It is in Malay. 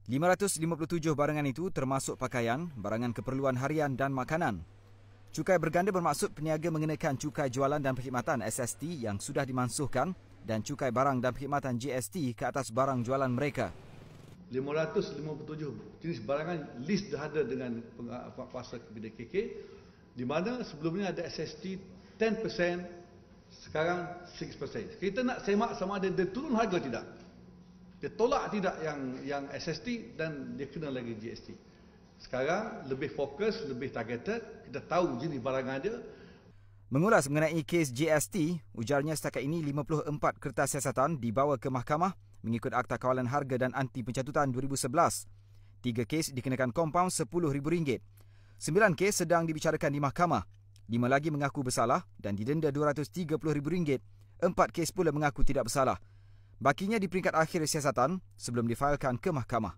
557 barangan itu termasuk pakaian, barangan keperluan harian dan makanan. Cukai berganda bermaksud peniaga mengenakan cukai jualan dan perkhidmatan SST yang sudah dimansuhkan dan cukai barang dan perkhidmatan GST ke atas barang jualan mereka. 557 jenis barangan list dah ada dengan penguasa Kementerian KK, di mana sebelumnya ada SST 10%, sekarang 6%. Kita nak semak sama ada dia turun harga tidak. Dia tolak tidak yang SST dan dia kena lagi GST. Sekarang lebih fokus, lebih targeted, kita tahu jenis barangan dia. Mengulas mengenai kes GST, ujarnya setakat ini 54 kertas siasatan dibawa ke mahkamah mengikut Akta Kawalan Harga dan Anti Pencatutan 2011. 3 kes dikenakan kompaun RM10,000. 9 kes sedang dibicarakan di mahkamah. 5 lagi mengaku bersalah dan didenda RM230,000. 4 kes pula mengaku tidak bersalah. Bakinya di peringkat akhir siasatan sebelum difailkan ke mahkamah.